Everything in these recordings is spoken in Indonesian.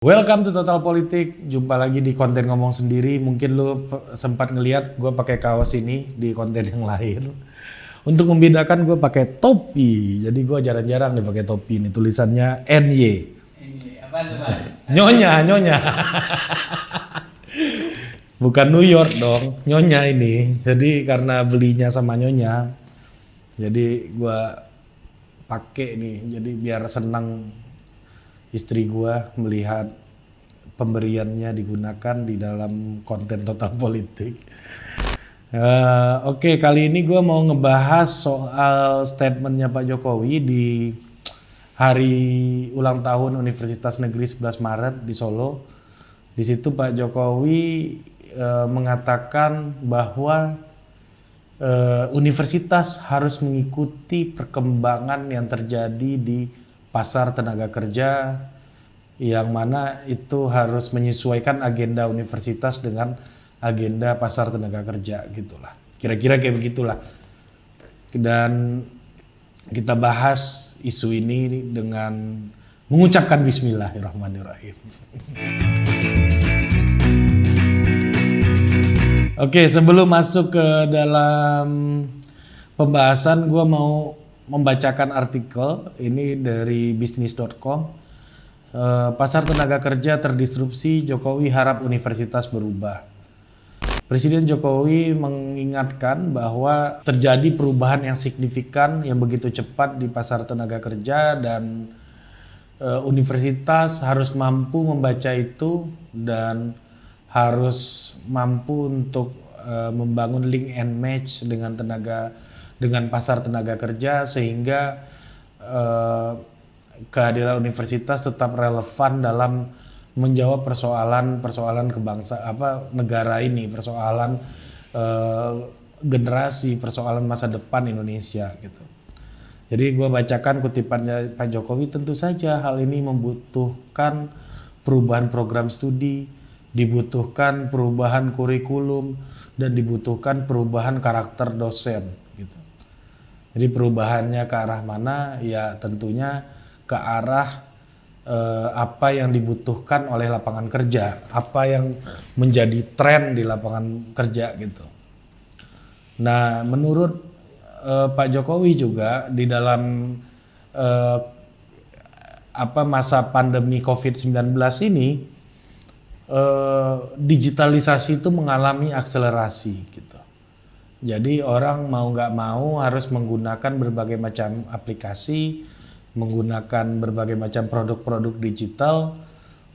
Welcome to Total Politik. Jumpa lagi di konten ngomong sendiri. Mungkin lu sempat ngeliat gue pakai kaos ini di konten yang lain. Untuk membedakan gue pakai topi. Jadi gue jarang-jarang nih pakai topi ini. Tulisannya NY. Apa tuh, Pak? Nyonya. Bukan New York dong, Nyonya ini. Jadi karena belinya sama Nyonya, jadi gue pakai nih. Jadi biar senang istri gua melihat pemberiannya digunakan di dalam konten Total Politik. Oke, kali ini gua mau ngebahas soal statementnya Pak Jokowi di hari ulang tahun Universitas Negeri 11 Maret di Solo. Di situ Pak Jokowi mengatakan bahwa universitas harus mengikuti perkembangan yang terjadi di pasar tenaga kerja, yang mana itu harus menyesuaikan agenda universitas dengan agenda pasar tenaga kerja gitulah. Kira-kira kayak begitulah. Dan kita bahas isu ini dengan mengucapkan bismillahirrahmanirrahim. Oke, sebelum masuk ke dalam pembahasan, gue mau membacakan artikel ini dari bisnis.com. Pasar tenaga kerja terdisrupsi, Jokowi harap universitas berubah. Presiden Jokowi mengingatkan bahwa terjadi perubahan yang signifikan yang begitu cepat di pasar tenaga kerja dan universitas harus mampu membaca itu dan harus mampu untuk membangun link and match dengan pasar tenaga kerja sehingga kehadiran universitas tetap relevan dalam menjawab persoalan negara ini, persoalan generasi, persoalan masa depan Indonesia gitu. Jadi gue bacakan kutipannya Pak Jokowi. Tentu saja hal ini membutuhkan perubahan program studi, dibutuhkan perubahan kurikulum, dan dibutuhkan perubahan karakter dosen gitu. Jadi perubahannya ke arah mana? Ya tentunya ke arah apa yang dibutuhkan oleh lapangan kerja, apa yang menjadi tren di lapangan kerja gitu. Nah, menurut Pak Jokowi juga di dalam masa pandemi COVID-19 ini digitalisasi itu mengalami akselerasi gitu. Jadi orang mau nggak mau harus menggunakan berbagai macam aplikasi, menggunakan berbagai macam produk-produk digital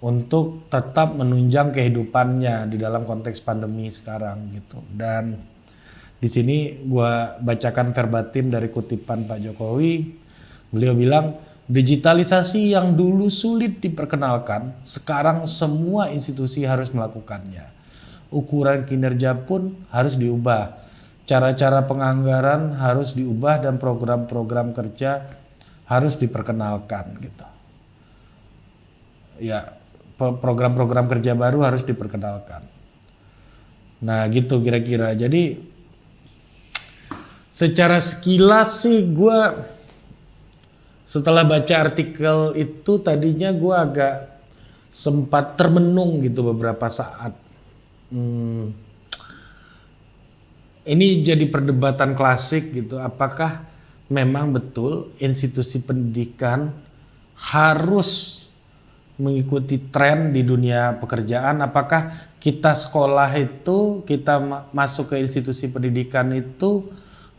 untuk tetap menunjang kehidupannya di dalam konteks pandemi sekarang gitu. Dan di sini gua bacakan verbatim dari kutipan Pak Jokowi. Beliau bilang, digitalisasi yang dulu sulit diperkenalkan, sekarang semua institusi harus melakukannya. Ukuran kinerja pun harus diubah. Cara-cara penganggaran harus diubah dan program-program kerja harus diperkenalkan gitu. Ya, program-program kerja baru harus diperkenalkan. Nah, gitu kira-kira. Jadi secara sekilas sih gue setelah baca artikel itu tadinya gue agak sempat termenung gitu beberapa saat. Ini jadi perdebatan klasik gitu. Apakah memang betul institusi pendidikan harus mengikuti tren di dunia pekerjaan? Apakah kita sekolah itu, kita masuk ke institusi pendidikan itu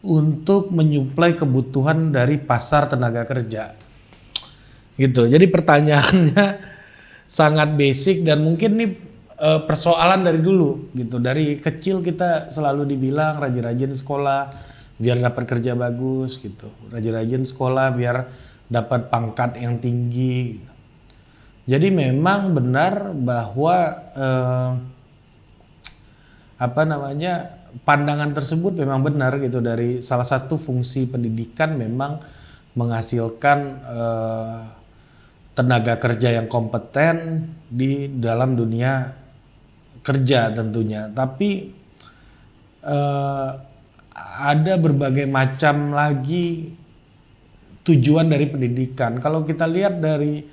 untuk menyuplai kebutuhan dari pasar tenaga kerja? Gitu. Jadi pertanyaannya sangat basic dan mungkin nih persoalan dari dulu gitu. Dari kecil kita selalu dibilang rajin-rajin sekolah biar dapat kerja bagus gitu, rajin-rajin sekolah biar dapat pangkat yang tinggi. Jadi memang benar bahwa pandangan tersebut memang benar gitu. Dari salah satu fungsi pendidikan memang menghasilkan tenaga kerja yang kompeten di dalam dunia kerja tentunya. Tapi ada berbagai macam lagi tujuan dari pendidikan. Kalau kita lihat dari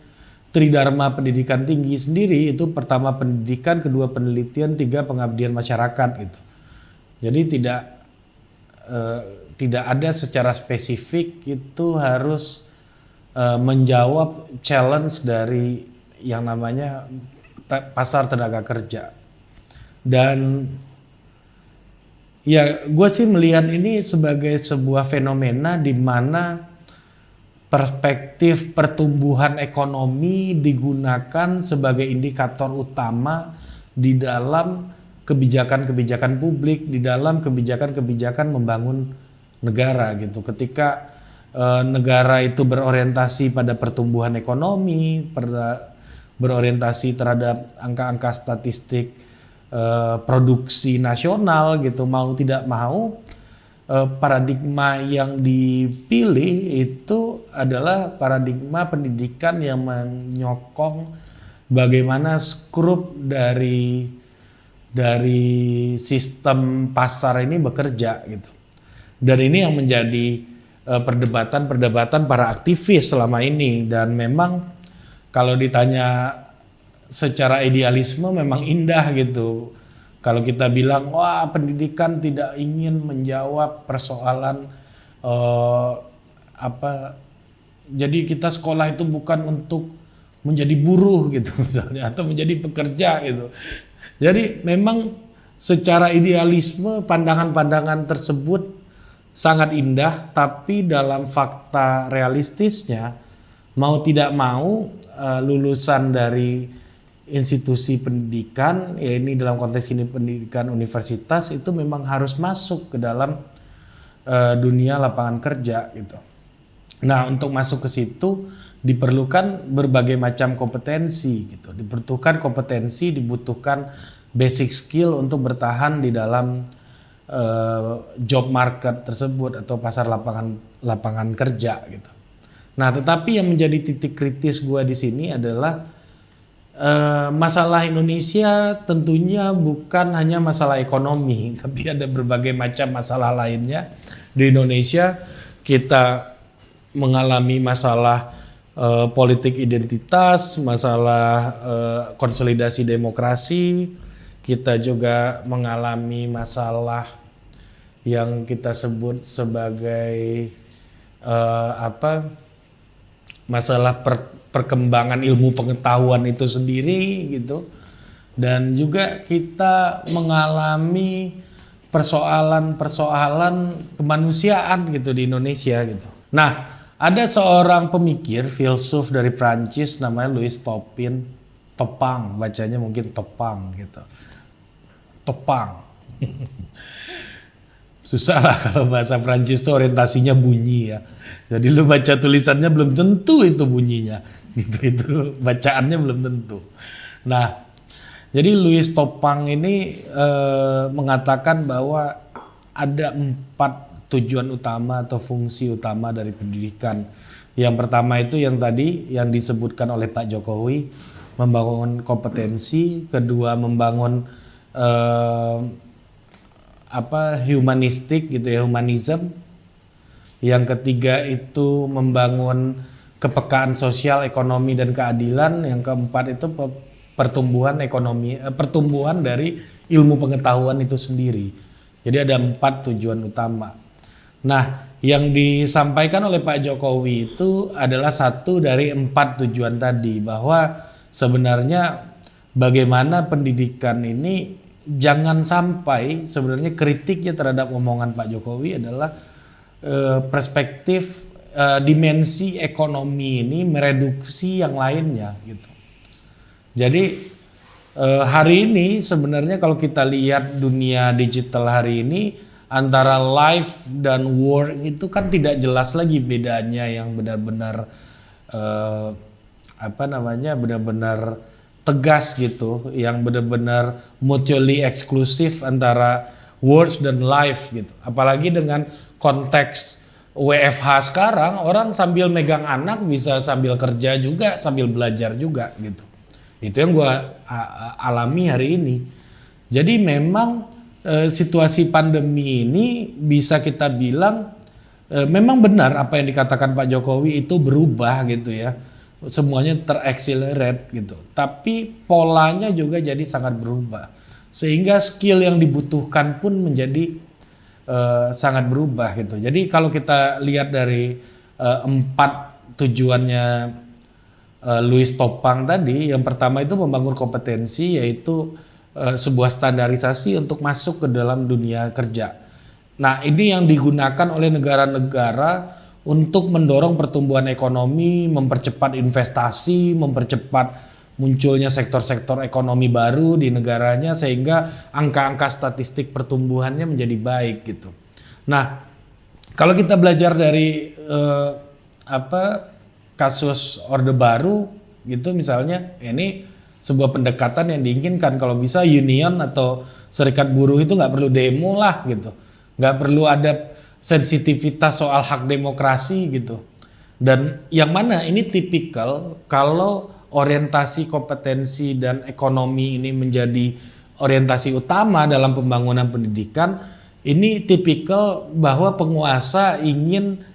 Tridharma Pendidikan Tinggi sendiri itu pertama pendidikan, kedua penelitian, tiga pengabdian masyarakat gitu. Jadi tidak ada secara spesifik itu harus menjawab challenge dari yang namanya pasar tenaga kerja. Dan ya gue sih melihat ini sebagai sebuah fenomena di mana perspektif pertumbuhan ekonomi digunakan sebagai indikator utama di dalam kebijakan-kebijakan publik, di dalam kebijakan-kebijakan membangun negara gitu. Ketika negara itu berorientasi pada pertumbuhan ekonomi, berorientasi terhadap angka-angka statistik produksi nasional gitu, mau tidak mau paradigma yang dipilih itu adalah paradigma pendidikan yang menyokong bagaimana skrup dari sistem pasar ini bekerja gitu. Dan ini yang menjadi perdebatan para aktivis selama ini. Dan memang kalau ditanya secara idealisme memang indah gitu. Kalau kita bilang, wah pendidikan tidak ingin menjawab persoalan jadi kita sekolah itu bukan untuk menjadi buruh gitu misalnya, atau menjadi pekerja gitu. Jadi memang secara idealisme pandangan-pandangan tersebut sangat indah, tapi dalam fakta realistisnya mau tidak mau lulusan dari institusi pendidikan, ya ini dalam konteks ini pendidikan universitas, itu memang harus masuk ke dalam dunia lapangan kerja gitu. Nah, untuk masuk ke situ diperlukan berbagai macam kompetensi gitu. Dibutuhkan kompetensi, dibutuhkan basic skill untuk bertahan di dalam job market tersebut atau pasar lapangan kerja gitu. Nah, tetapi yang menjadi titik kritis gua di sini adalah masalah Indonesia tentunya bukan hanya masalah ekonomi, tapi ada berbagai macam masalah lainnya. Di Indonesia kita mengalami masalah politik identitas, masalah konsolidasi demokrasi, kita juga mengalami masalah yang kita sebut sebagai masalah perkembangan ilmu pengetahuan itu sendiri gitu, dan juga kita mengalami persoalan kemanusiaan gitu di Indonesia gitu. Nah, ada seorang pemikir filsuf dari Prancis namanya Louis Topang, bacanya mungkin Topang gitu. Topang. Susah lah kalau bahasa Prancis itu orientasinya bunyi ya. Jadi lu baca tulisannya belum tentu itu bunyinya, gitu, itu bacaannya belum tentu. Nah, jadi Louis Topang ini mengatakan bahwa ada 4 tujuan utama atau fungsi utama dari pendidikan. Yang pertama itu yang tadi yang disebutkan oleh Pak Jokowi, membangun kompetensi. Kedua, membangun humanistik gitu ya, humanism. Yang ketiga itu membangun kepekaan sosial, ekonomi, dan keadilan. Yang keempat itu pertumbuhan ekonomi, pertumbuhan dari ilmu pengetahuan itu sendiri. Jadi ada 4 tujuan utama. Nah, yang disampaikan oleh Pak Jokowi itu adalah satu dari 4 tujuan tadi, bahwa sebenarnya bagaimana pendidikan ini jangan sampai, sebenarnya kritiknya terhadap omongan Pak Jokowi adalah perspektif dimensi ekonomi ini mereduksi yang lainnya gitu. Jadi hari ini sebenarnya kalau kita lihat dunia digital hari ini, antara life dan work itu kan tidak jelas lagi bedanya, yang benar-benar benar-benar tegas gitu, yang benar-benar mutually eksklusif antara work dan life gitu. Apalagi dengan konteks WFH sekarang, orang sambil megang anak bisa sambil kerja juga, sambil belajar juga gitu. Itu yang gue alami hari ini. Jadi memang situasi pandemi ini bisa kita bilang memang benar apa yang dikatakan Pak Jokowi itu berubah gitu ya. semuanya terakselerate gitu. Tapi polanya juga jadi sangat berubah. Sehingga skill yang dibutuhkan pun menjadi sangat berubah gitu. Jadi kalau kita lihat dari 4 tujuannya Louis Topang tadi, yang pertama itu membangun kompetensi, yaitu sebuah standarisasi untuk masuk ke dalam dunia kerja. Nah, ini yang digunakan oleh negara-negara untuk mendorong pertumbuhan ekonomi, mempercepat investasi, mempercepat munculnya sektor-sektor ekonomi baru di negaranya, sehingga angka-angka statistik pertumbuhannya menjadi baik gitu. Nah, kalau kita belajar dari kasus Orde Baru gitu misalnya, ini sebuah pendekatan yang diinginkan. Kalau bisa union atau serikat buruh itu nggak perlu demo lah gitu, nggak perlu ada sensitivitas soal hak demokrasi gitu. Dan yang mana ini tipikal kalau orientasi kompetensi dan ekonomi ini menjadi orientasi utama dalam pembangunan pendidikan, ini tipikal bahwa penguasa ingin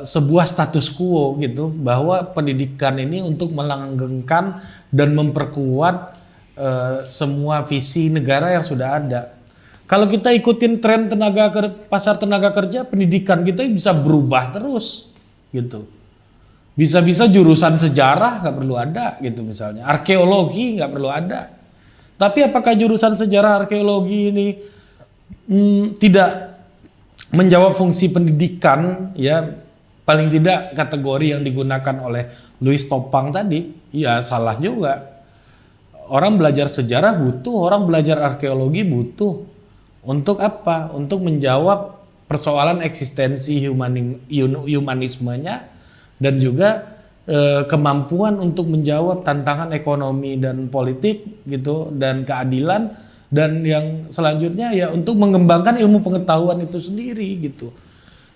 sebuah status quo gitu, bahwa pendidikan ini untuk melanggengkan dan memperkuat semua visi negara yang sudah ada. Kalau kita ikutin tren pasar tenaga kerja, pendidikan kita bisa berubah terus gitu. Bisa-bisa jurusan sejarah nggak perlu ada gitu misalnya, arkeologi nggak perlu ada. Tapi apakah jurusan sejarah arkeologi ini tidak menjawab fungsi pendidikan, ya paling tidak kategori yang digunakan oleh Louis Topang tadi? Ya salah juga. Orang belajar sejarah butuh, orang belajar arkeologi butuh. Untuk apa? Untuk menjawab persoalan eksistensi humanismenya dan juga kemampuan untuk menjawab tantangan ekonomi dan politik gitu, dan keadilan, dan yang selanjutnya ya untuk mengembangkan ilmu pengetahuan itu sendiri gitu.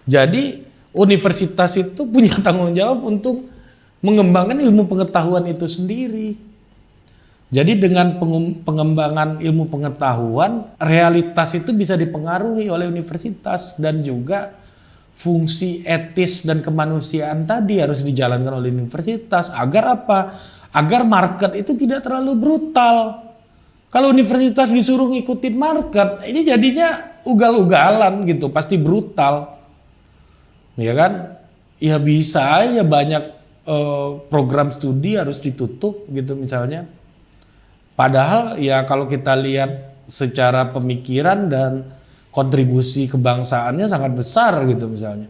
Jadi universitas itu punya tanggung jawab untuk mengembangkan ilmu pengetahuan itu sendiri. Jadi dengan pengembangan ilmu pengetahuan, realitas itu bisa dipengaruhi oleh universitas, dan juga fungsi etis dan kemanusiaan tadi harus dijalankan oleh universitas. Agar apa? Agar market itu tidak terlalu brutal. Kalau universitas disuruh ngikutin market, ini jadinya ugal-ugalan gitu, pasti brutal. Ya kan? Ya bisa aja banyak program studi harus ditutup gitu misalnya. Padahal ya kalau kita lihat secara pemikiran dan kontribusi kebangsaannya sangat besar gitu misalnya.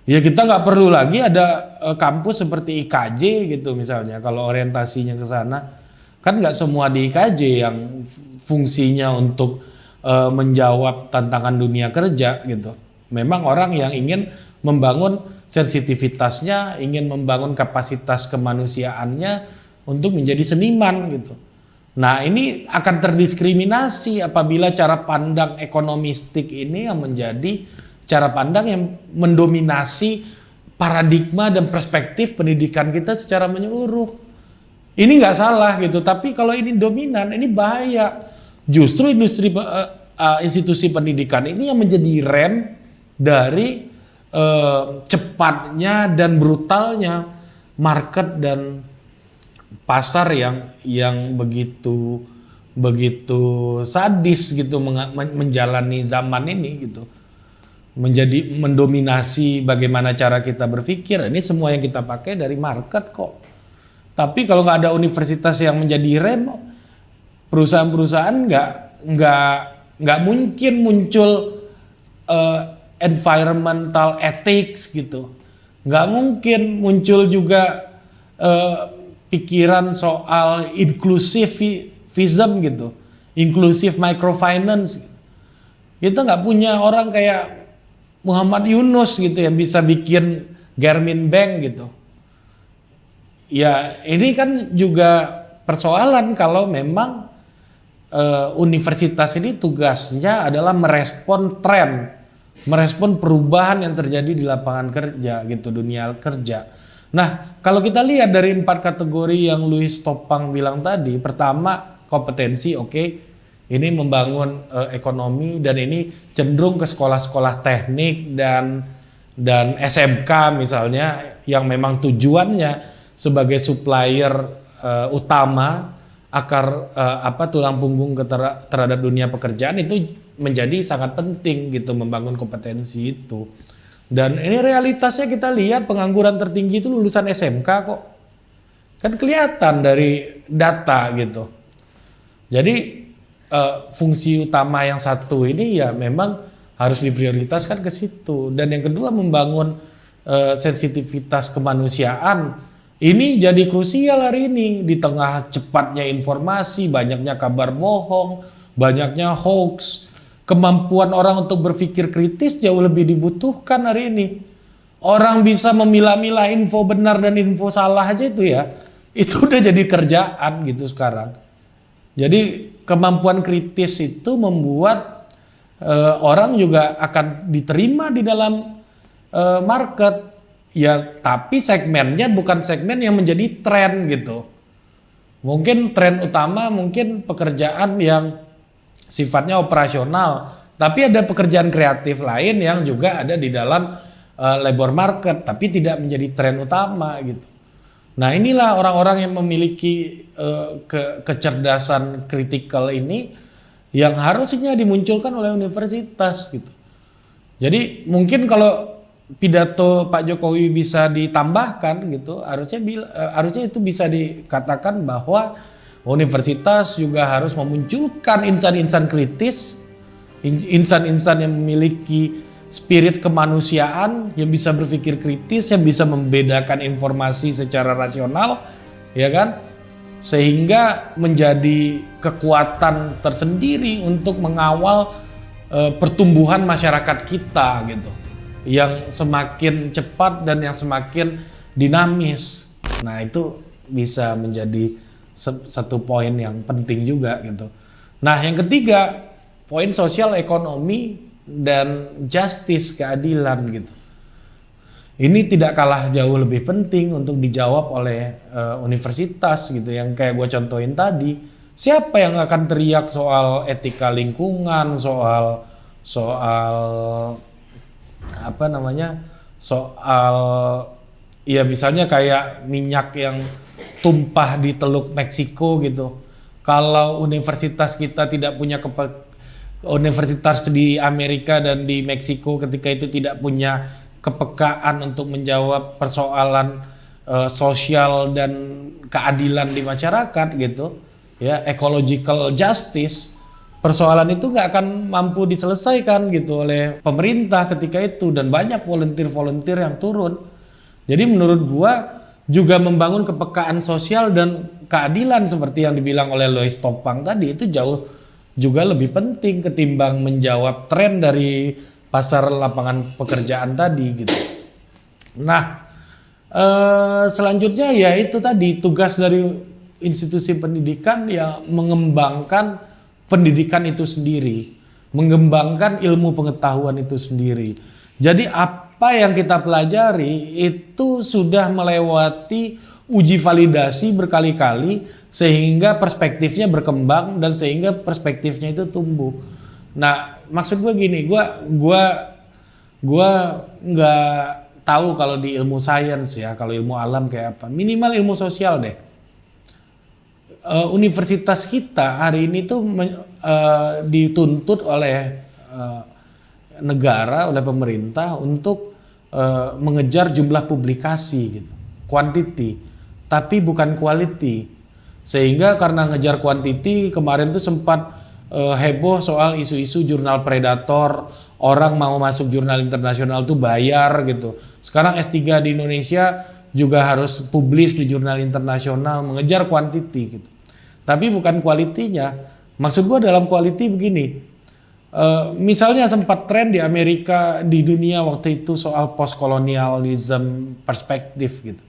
Ya kita nggak perlu lagi ada kampus seperti IKJ gitu misalnya, kalau orientasinya ke sana. Kan nggak semua di IKJ yang fungsinya untuk menjawab tantangan dunia kerja gitu. Memang orang yang ingin membangun sensitivitasnya, ingin membangun kapasitas kemanusiaannya untuk menjadi seniman gitu. Nah ini akan terdiskriminasi apabila cara pandang ekonomistik ini yang menjadi cara pandang yang mendominasi paradigma dan perspektif pendidikan kita secara menyeluruh. Ini nggak salah gitu, tapi kalau ini dominan, ini bahaya. Justru institusi pendidikan ini yang menjadi rem dari cepatnya dan brutalnya market dan pasar yang begitu sadis gitu menjalani zaman ini gitu, mendominasi bagaimana cara kita berpikir. Ini semua yang kita pakai dari market kok. Tapi kalau nggak ada universitas yang menjadi rem, perusahaan-perusahaan nggak mungkin muncul environmental ethics gitu, nggak mungkin muncul juga pikiran soal inclusivism gitu, inclusive microfinance. Kita nggak punya orang kayak Muhammad Yunus gitu yang bisa bikin Grameen Bank gitu. Ya ini kan juga persoalan kalau memang universitas ini tugasnya adalah merespon tren, merespon perubahan yang terjadi di lapangan kerja gitu, dunia kerja. Nah, kalau kita lihat dari 4 kategori yang Louis Topang bilang tadi, pertama kompetensi, oke. Ini membangun ekonomi, dan ini cenderung ke sekolah-sekolah teknik dan SMK misalnya, yang memang tujuannya sebagai supplier utama tulang punggung terhadap dunia pekerjaan itu menjadi sangat penting gitu, membangun kompetensi itu. Dan ini realitasnya kita lihat pengangguran tertinggi itu lulusan SMK kok. Kan kelihatan dari data gitu. Jadi fungsi utama yang satu ini ya memang harus diprioritaskan ke situ. Dan yang kedua membangun sensitivitas kemanusiaan. Ini jadi krusial hari ini di tengah cepatnya informasi, banyaknya kabar bohong, banyaknya hoax. Kemampuan orang untuk berpikir kritis jauh lebih dibutuhkan hari ini. Orang bisa memilah-milah info benar dan info salah aja itu ya. Itu udah jadi kerjaan gitu sekarang. Jadi kemampuan kritis itu membuat orang juga akan diterima di dalam market. Ya, tapi segmennya bukan segmen yang menjadi tren gitu. Mungkin tren utama mungkin pekerjaan yang sifatnya operasional, tapi ada pekerjaan kreatif lain yang juga ada di dalam labor market, tapi tidak menjadi tren utama gitu. Nah, inilah orang-orang yang memiliki kecerdasan kritikal ini yang harusnya dimunculkan oleh universitas gitu. Jadi mungkin kalau pidato Pak Jokowi bisa ditambahkan gitu, harusnya itu bisa dikatakan bahwa universitas juga harus memunculkan insan-insan kritis, insan-insan yang memiliki spirit kemanusiaan, yang bisa berpikir kritis, yang bisa membedakan informasi secara rasional, ya kan? Sehingga menjadi kekuatan tersendiri untuk mengawal pertumbuhan masyarakat kita gitu, yang semakin cepat dan yang semakin dinamis. Nah, itu bisa menjadi satu poin yang penting juga gitu. Nah, yang ketiga, poin sosial ekonomi dan justice, keadilan gitu. Ini tidak kalah jauh lebih penting untuk dijawab oleh universitas gitu, yang kayak gue contohin tadi. Siapa yang akan teriak soal etika lingkungan, soal ya misalnya kayak minyak yang tumpah di Teluk Meksiko gitu. Kalau universitas kita tidak punya universitas di Amerika dan di Meksiko ketika itu tidak punya kepekaan untuk menjawab persoalan sosial dan keadilan di masyarakat gitu, ya, ecological justice, persoalan itu nggak akan mampu diselesaikan gitu oleh pemerintah ketika itu, dan banyak volunteer yang turun. Jadi menurut gua juga membangun kepekaan sosial dan keadilan seperti yang dibilang oleh Lois Topang tadi itu jauh juga lebih penting ketimbang menjawab tren dari pasar lapangan pekerjaan tadi gitu. Nah, selanjutnya ya itu tadi tugas dari institusi pendidikan ya mengembangkan pendidikan itu sendiri, mengembangkan ilmu pengetahuan itu sendiri. Jadi apa yang kita pelajari itu sudah melewati uji validasi berkali-kali sehingga perspektifnya berkembang dan sehingga perspektifnya itu tumbuh. Nah, maksud gue gini, gue nggak tahu kalau di ilmu sains ya, kalau ilmu alam kayak apa. Minimal ilmu sosial deh. Universitas kita hari ini tuh dituntut oleh negara, oleh pemerintah untuk mengejar jumlah publikasi gitu, quantity, tapi bukan quality. Sehingga karena ngejar quantity kemarin tuh sempat heboh soal isu-isu jurnal predator, orang mau masuk jurnal internasional tuh bayar gitu. Sekarang S3 di Indonesia juga harus publish di jurnal internasional, mengejar quantity gitu. Tapi bukan kualitinya. Maksud gua dalam quality begini, misalnya sempat tren di Amerika, di dunia waktu itu soal postkolonialism perspektif gitu.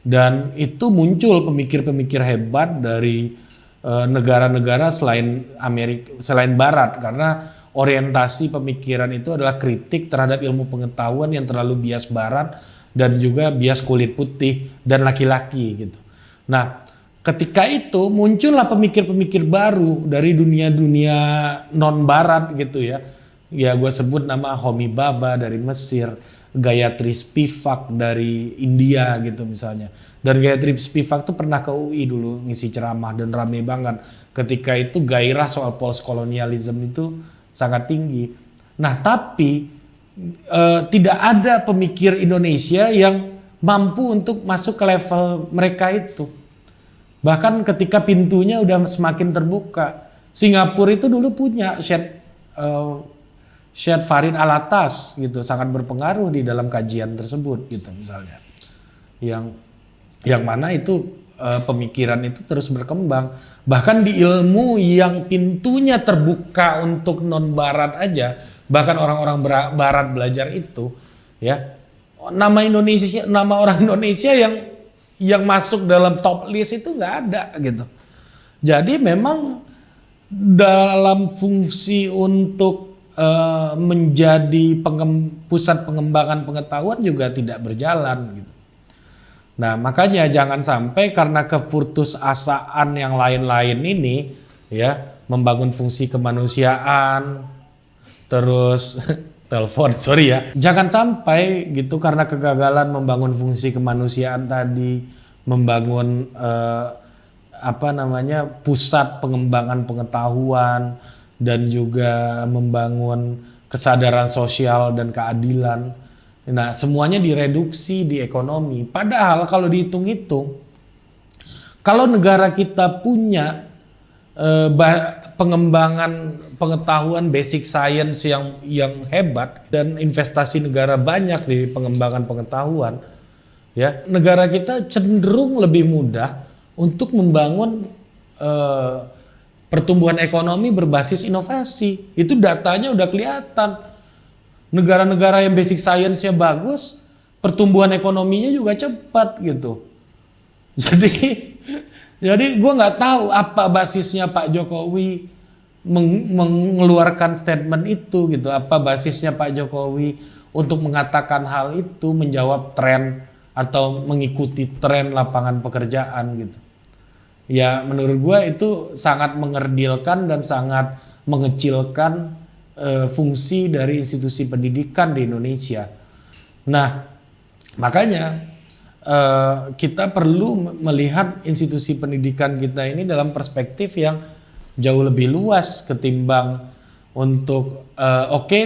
Dan itu muncul pemikir-pemikir hebat dari negara-negara selain Amerika, selain Barat, karena orientasi pemikiran itu adalah kritik terhadap ilmu pengetahuan yang terlalu bias Barat dan juga bias kulit putih dan laki-laki gitu. Nah, ketika itu muncullah pemikir-pemikir baru dari dunia-dunia non-Barat gitu ya. Ya gue sebut nama Homi Bhabha dari Mesir, Gayatri Spivak dari India gitu misalnya. Dan Gayatri Spivak tuh pernah ke UI dulu ngisi ceramah dan rame banget. Ketika itu gairah soal post-kolonialism itu sangat tinggi. Nah tapi tidak ada pemikir Indonesia yang mampu untuk masuk ke level mereka itu. Bahkan ketika pintunya udah semakin terbuka. Singapura itu dulu punya Syed Farid Alatas gitu, sangat berpengaruh di dalam kajian tersebut gitu misalnya. Yang mana itu pemikiran itu terus berkembang. Bahkan di ilmu yang pintunya terbuka untuk non barat aja, bahkan orang-orang barat belajar itu ya. Nama orang Indonesia yang masuk dalam top list itu nggak ada gitu. Jadi memang dalam fungsi untuk menjadi pusat pengembangan pengetahuan juga tidak berjalan gitu. Nah makanya jangan sampai karena keputusasaan yang lain-lain ini ya, membangun fungsi kemanusiaan terus telepon, sorry ya. Jangan sampai gitu karena kegagalan membangun fungsi kemanusiaan tadi, membangun pusat pengembangan pengetahuan dan juga membangun kesadaran sosial dan keadilan. Nah, semuanya direduksi di ekonomi. Padahal kalau dihitung-hitung, kalau negara kita punya pengembangan pengetahuan basic science yang hebat dan investasi negara banyak di pengembangan pengetahuan, ya negara kita cenderung lebih mudah untuk membangun pertumbuhan ekonomi berbasis inovasi. Itu datanya udah kelihatan. Negara-negara yang basic science-nya bagus, pertumbuhan ekonominya juga cepat gitu. Jadi gue nggak tahu apa basisnya Pak Jokowi mengeluarkan statement itu gitu. Apa basisnya Pak Jokowi untuk mengatakan hal itu, menjawab tren atau mengikuti tren lapangan pekerjaan gitu. Ya menurut gue itu sangat mengerdilkan dan sangat mengecilkan fungsi dari institusi pendidikan di Indonesia. Nah makanya kita perlu melihat institusi pendidikan kita ini dalam perspektif yang jauh lebih luas ketimbang untuk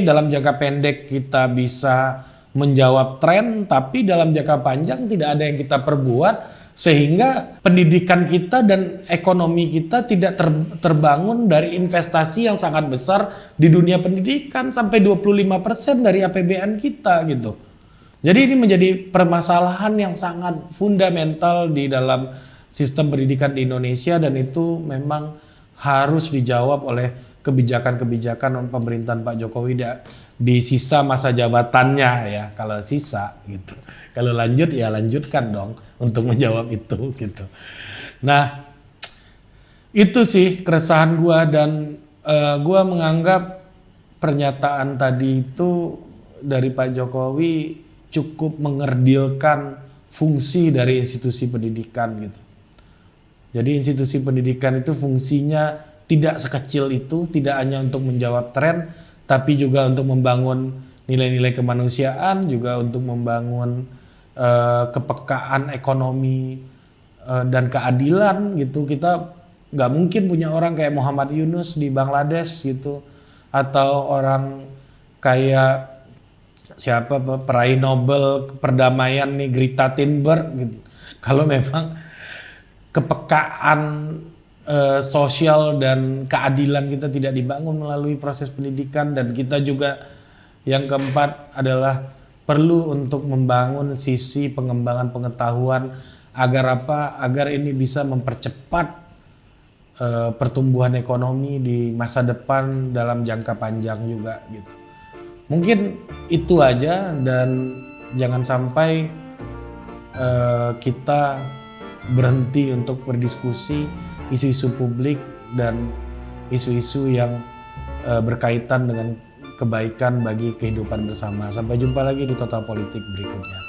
dalam jangka pendek kita bisa menjawab tren, tapi dalam jangka panjang tidak ada yang kita perbuat sehingga pendidikan kita dan ekonomi kita tidak terbangun dari investasi yang sangat besar di dunia pendidikan sampai 25% dari APBN kita gitu. Jadi ini menjadi permasalahan yang sangat fundamental di dalam sistem pendidikan di Indonesia dan itu memang harus dijawab oleh kebijakan-kebijakan pemerintahan Pak Jokowi di sisa masa jabatannya ya, kalau sisa gitu. Kalau lanjut ya lanjutkan dong untuk menjawab itu gitu. Nah itu sih keresahan gua dan gua menganggap pernyataan tadi itu dari Pak Jokowi cukup mengerdilkan fungsi dari institusi pendidikan gitu. Jadi institusi pendidikan itu fungsinya tidak sekecil itu, tidak hanya untuk menjawab tren, tapi juga untuk membangun nilai-nilai kemanusiaan, juga untuk membangun kepekaan ekonomi dan keadilan gitu. Kita nggak mungkin punya orang kayak Muhammad Yunus di Bangladesh gitu, atau orang kayak siapa peraih Nobel perdamaian nih Greta Thunberg gitu. Kalau memang kepekaan sosial dan keadilan kita tidak dibangun melalui proses pendidikan, dan kita juga yang keempat adalah perlu untuk membangun sisi pengembangan pengetahuan agar agar ini bisa mempercepat pertumbuhan ekonomi di masa depan dalam jangka panjang juga gitu. Mungkin itu aja, dan jangan sampai kita berhenti untuk berdiskusi isu-isu publik dan isu-isu yang berkaitan dengan kebaikan bagi kehidupan bersama. Sampai jumpa lagi di Total Politik berikutnya.